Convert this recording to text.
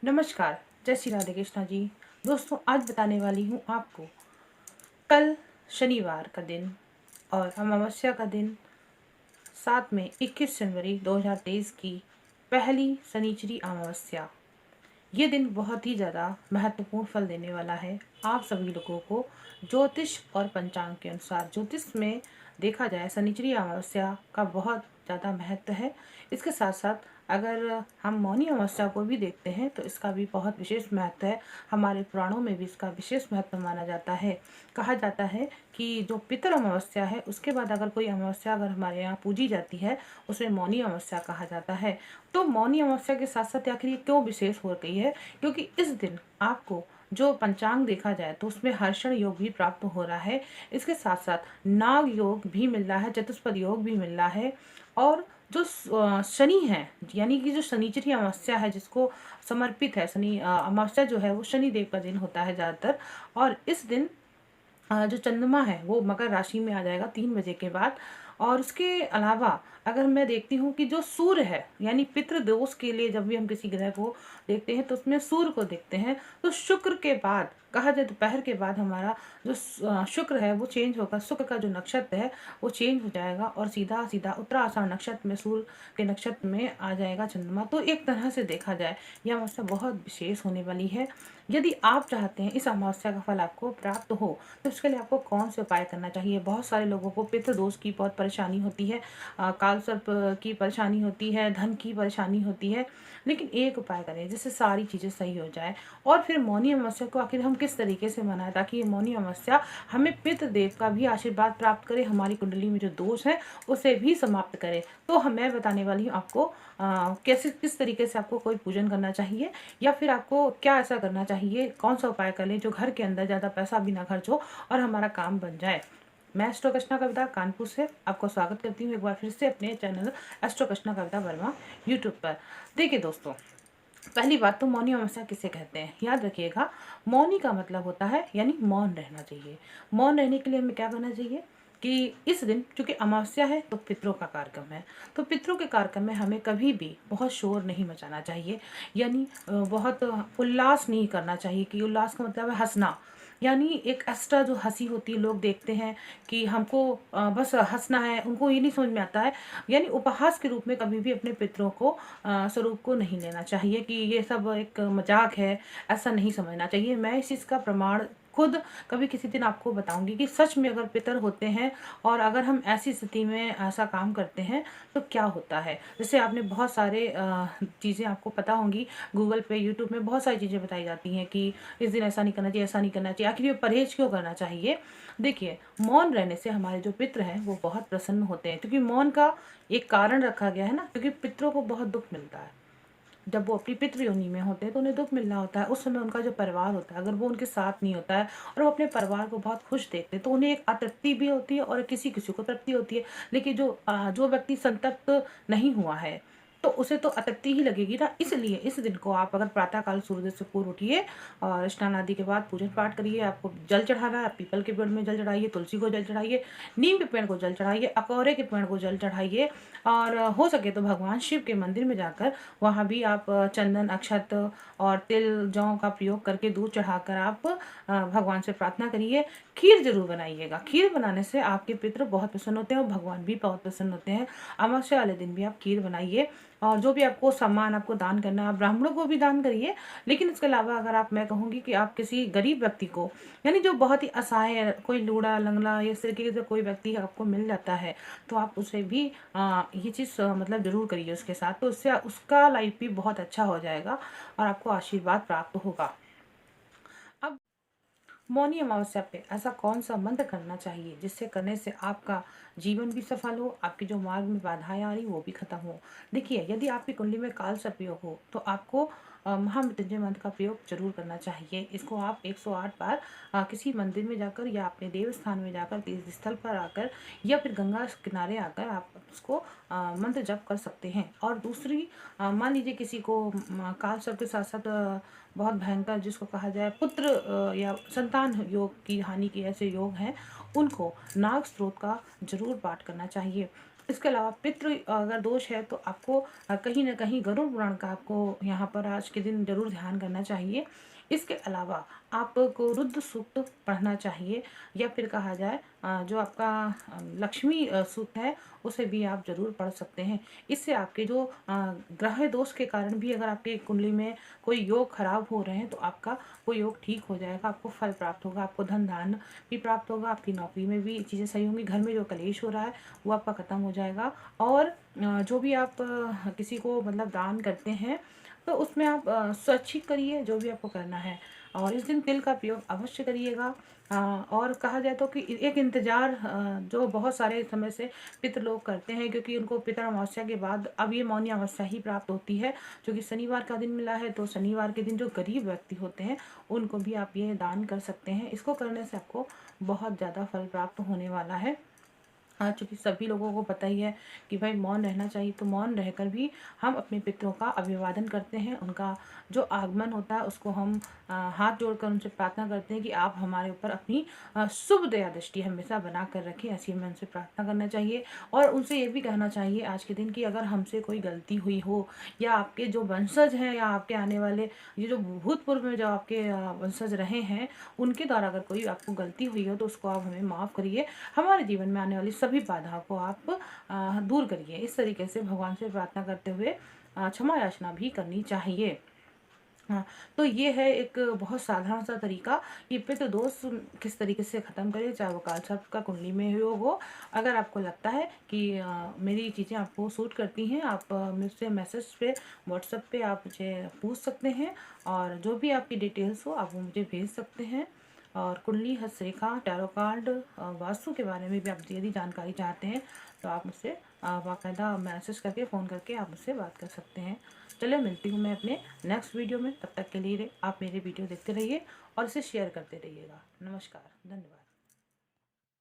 नमस्कार। जय श्री राधे कृष्णा जी। दोस्तों, आज बताने वाली हूँ आपको कल शनिवार का दिन और अमावस्या का दिन, साथ में 21 जनवरी 2023 की पहली शनिचरी अमावस्या। ये दिन बहुत ही ज़्यादा महत्वपूर्ण फल देने वाला है आप सभी लोगों को। ज्योतिष और पंचांग के अनुसार, ज्योतिष में देखा जाए शनिचरी अमावस्या का बहुत ज़्यादा महत्व है। इसके साथ साथ अगर हम मौनी अमावस्या को भी देखते हैं तो इसका भी बहुत विशेष महत्व है। हमारे पुराणों में भी इसका विशेष महत्व माना जाता है। कहा जाता है कि जो पितर अमावस्या है उसके बाद अगर कोई अमावस्या अगर हमारे यहाँ पूजी जाती है उसे मौनी अमावस्या कहा जाता है। तो मौनी अमावस्या के साथ साथ आखिर ये क्यों विशेष हो गई है? क्योंकि इस दिन आपको जो पंचांग देखा जाए तो उसमें हर्षण योग भी प्राप्त हो रहा है। इसके साथ साथ नाग योग भी मिल रहा है, चतुष्पद योग भी मिल रहा है। और जो शनि है, यानी कि जो शनिचरी अमावस्या है जिसको समर्पित है, शनि अमावस्या जो है वो शनि देव का दिन होता है ज़्यादातर। और इस दिन जो चंद्रमा है वो मकर राशि में आ जाएगा 3 बजे के बाद। और उसके अलावा अगर मैं देखती हूँ कि जो सूर्य है, यानी पितृ दोष के लिए जब भी हम किसी ग्रह को देखते हैं तो उसमें सूर्य को देखते हैं। तो शुक्र के बाद, कहा जाए दोपहर के बाद, हमारा जो शुक्र है वो चेंज होगा। शुक्र का जो नक्षत्र है वो चेंज हो जाएगा और सीधा सीधा उत्तराषाढ़ नक्षत्र में, सूर्य के नक्षत्र में आ जाएगा चंद्रमा। तो एक तरह से देखा जाए यह अमावस्या बहुत विशेष होने वाली है। यदि आप चाहते हैं इस अमावस्या का फल आपको प्राप्त हो तो इसके लिए आपको कौन से उपाय करना चाहिए? बहुत सारे लोगों को पितृ दोष की बहुत परेशानी होती है, काल सर्प की परेशानी होती है, धन की परेशानी होती है। लेकिन एक उपाय करें जिससे सारी चीज़ें सही हो जाए। और फिर मौनी अमावस्या को आखिर हम किस तरीके से मनाएं ताकि ये मौनी अमावस्या हमें पितृ देव का भी आशीर्वाद प्राप्त करे, हमारी कुंडली में जो दोष है उसे भी समाप्त करे। तो मैं बताने वाली हूँ आपको कैसे, किस तरीके से आपको कोई पूजन करना चाहिए, या फिर आपको क्या ऐसा करना चाहिए, कौन सा उपाय कर लें जो घर के अंदर ज़्यादा पैसा भी ना खर्च हो और हमारा काम बन जाए। मैं एस्ट्रो कृष्णा कविता कानपुर से आपको स्वागत करती हूँ एक बार फिर से अपने चैनल एस्ट्रो कृष्णा कविता वर्मा यूट्यूब पर। देखिए दोस्तों, पहली बात तो मौनी अमावस्या किसे कहते हैं याद रखिएगा। मौनी का मतलब होता है यानी मौन रहना चाहिए। मौन रहने के लिए हमें क्या करना चाहिए कि इस दिन चूंकि अमावस्या है तो पितरों का कार्यक्रम है। तो पितरों के कार्यक्रम में हमें कभी भी बहुत शोर नहीं मचाना चाहिए, यानी बहुत उल्लास नहीं करना चाहिए। कि उल्लास का मतलब है हंसना, यानी एक एक्स्ट्रा जो हंसी होती है, लोग देखते हैं कि हमको बस हंसना है, उनको ये नहीं समझ में आता है। यानी उपहास के रूप में कभी भी अपने पितरों को स्वरूप को नहीं लेना चाहिए कि ये सब एक मजाक है, ऐसा नहीं समझना चाहिए। मैं इस चीज़ का प्रमाण खुद कभी किसी दिन आपको बताऊंगी कि सच में अगर पितर होते हैं और अगर हम ऐसी स्थिति में ऐसा काम करते हैं तो क्या होता है। जैसे आपने बहुत सारे चीज़ें आपको पता होंगी, गूगल पे, यूट्यूब में बहुत सारी चीज़ें बताई जाती हैं कि इस दिन ऐसा नहीं करना चाहिए, ऐसा नहीं करना चाहिए। आखिर ये परहेज क्यों करना चाहिए? देखिए, मौन रहने से हमारे जो पितृ हैं वो बहुत प्रसन्न होते हैं, क्योंकि मौन का एक कारण रखा गया है ना, क्योंकि पितरों को बहुत दुख मिलता है। जब वो अपनी पितृ योनि में होते हैं तो उन्हें दुख मिलना होता है। उस समय उनका जो परिवार होता है अगर वो उनके साथ नहीं होता है और वो अपने परिवार को बहुत खुश देखते हैं तो उन्हें एक अतृप्ति भी होती है और किसी किसी को तृप्ति होती है। लेकिन जो व्यक्ति संतप्त नहीं हुआ है तो उसे तो अतृप्ति ही लगेगी ना। इसलिए इस दिन को आप अगर प्रातःकाल सूर्योदय से पूर्व उठिए और स्नान आदि के बाद पूजन पाठ करिए। आपको जल चढ़ाना है, पीपल के पेड़ में जल चढ़ाइए, तुलसी को जल चढ़ाइए, नीम के पेड़ को जल चढ़ाइए, अकौरे के पेड़ को जल चढ़ाइए। और हो सके तो भगवान शिव के मंदिर में जाकर वहाँ भी आप चंदन, अक्षत और तिल, जौ का प्रयोग करके दूध चढ़ाकर आप भगवान से प्रार्थना करिए। खीर जरूर बनाइएगा। खीर बनाने से आपके पितृ बहुत प्रसन्न होते हैं और भगवान भी बहुत प्रसन्न होते हैं। अमावस्या वाले दिन भी आप खीर बनाइए। और जो भी आपको सामान आपको दान करना है आप ब्राह्मणों को भी दान करिए। लेकिन इसके अलावा अगर आप, मैं कहूँगी कि आप किसी गरीब व्यक्ति को, यानी जो बहुत ही असहाय है, कोई लूड़ा लंगड़ा या इस तरीके से कोई व्यक्ति आपको मिल जाता है तो आप उसे भी ये चीज़ मतलब ज़रूर करिए उसके साथ। तो उससे उसका लाइफ भी बहुत अच्छा हो जाएगा और आपको आशीर्वाद प्राप्त होगा। अब मौनी अमावस्या पे ऐसा कौन सा मंत्र करना चाहिए जिससे करने से आपका जीवन भी सफल हो, आपके जो मार्ग में बाधाएं आ रही वो भी खत्म हो। देखिए, यदि आपकी कुंडली में काल सर्प योग हो तो आपको महामृत्युंजय मंत्र का प्रयोग जरूर करना चाहिए। इसको आप 108 बार किसी मंदिर में जाकर या अपने देव स्थान में जाकर, तीर्थ स्थल पर आकर या फिर गंगा किनारे आकर आप उसको मंत्र जप कर सकते हैं। और दूसरी, मान लीजिए किसी को काल सर्प के साथ साथ बहुत भयंकर जिसको कहा जाए पुत्र या संतान योग की हानि के ऐसे योग हैं, उनको नाग स्त्रोत का जरूर पाठ करना चाहिए। इसके अलावा पितृ अगर दोष है तो आपको कहीं न कहीं गरुड़ पुराण का आपको यहाँ पर आज के दिन ज़रूर ध्यान करना चाहिए। इसके अलावा आपको रुद्र सूक्त पढ़ना चाहिए, या फिर कहा जाए जो आपका लक्ष्मी सूक्त है उसे भी आप ज़रूर पढ़ सकते हैं। इससे आपके जो ग्रह दोष के कारण भी अगर आपके कुंडली में कोई योग खराब हो रहे हैं तो आपका वो योग ठीक हो जाएगा, आपको फल प्राप्त होगा, आपको धन धान्य भी प्राप्त होगा, आपकी नौकरी में भी चीज़ें सही होंगी, घर में जो कलेश हो रहा है वो आपका ख़त्म हो जाएगा। और जो भी आप किसी को मतलब दान करते हैं तो उसमें आप स्वैच्छिक करिए जो भी आपको करना है, और इस दिन तिल का प्रयोग अवश्य करिएगा। और कहा जाए तो कि एक इंतज़ार जो बहुत सारे समय से पितृ लोग करते हैं, क्योंकि उनको पितर अमावस्या के बाद अब ये मौनी अमावस्या ही प्राप्त होती है, जो कि शनिवार का दिन मिला है। तो शनिवार के दिन जो गरीब व्यक्ति होते हैं उनको भी आप ये दान कर सकते हैं। इसको करने से आपको बहुत ज़्यादा फल प्राप्त होने वाला है। हाँ, चूँकि सभी लोगों को पता ही है कि भाई मौन रहना चाहिए, तो मौन रहकर भी हम अपने पितरों का अभिवादन करते हैं। उनका जो आगमन होता है उसको हम हाथ जोड़कर उनसे प्रार्थना करते हैं कि आप हमारे ऊपर अपनी शुभ दया दृष्टि हमेशा बना कर रखें। ऐसी हमें उनसे प्रार्थना करना चाहिए, और उनसे ये भी कहना चाहिए आज के दिन कि अगर हमसे कोई गलती हुई हो, या आपके जो वंशज हैं या आपके आने वाले ये जो भूतपूर्व में जो आपके वंशज रहे हैं उनके द्वारा अगर कोई आपको गलती हुई हो तो उसको आप हमें माफ़ करिए। हमारे जीवन में आने वाली सभी बाधाओं को आप दूर करिए। इस तरीके से भगवान से प्रार्थना करते हुए क्षमा याचना भी करनी चाहिए। हाँ, तो ये है एक बहुत साधारण सा तरीका कि पितृ दोष किस तरीके से ख़त्म करें, चाहे वो कालसर्प का कुंडली में योग हो। अगर आपको लगता है कि मेरी चीज़ें आपको सूट करती हैं, आप मुझसे मैसेज पे व्हाट्सएप पे आप मुझे पूछ सकते हैं, और जो भी आपकी डिटेल्स हो आप वो मुझे भेज सकते हैं। और कुंडली, हस्तरेखा, टैरो कार्ड, वास्तु के बारे में भी आप यदि जानकारी चाहते हैं तो आप मुझसे बाकायदा मैसेज करके, फ़ोन करके आप मुझसे बात कर सकते हैं। चलिए, मिलती हूँ मैं अपने नेक्स्ट वीडियो में। तब तक के लिए आप मेरे वीडियो देखते रहिए और इसे शेयर करते रहिएगा। नमस्कार, धन्यवाद।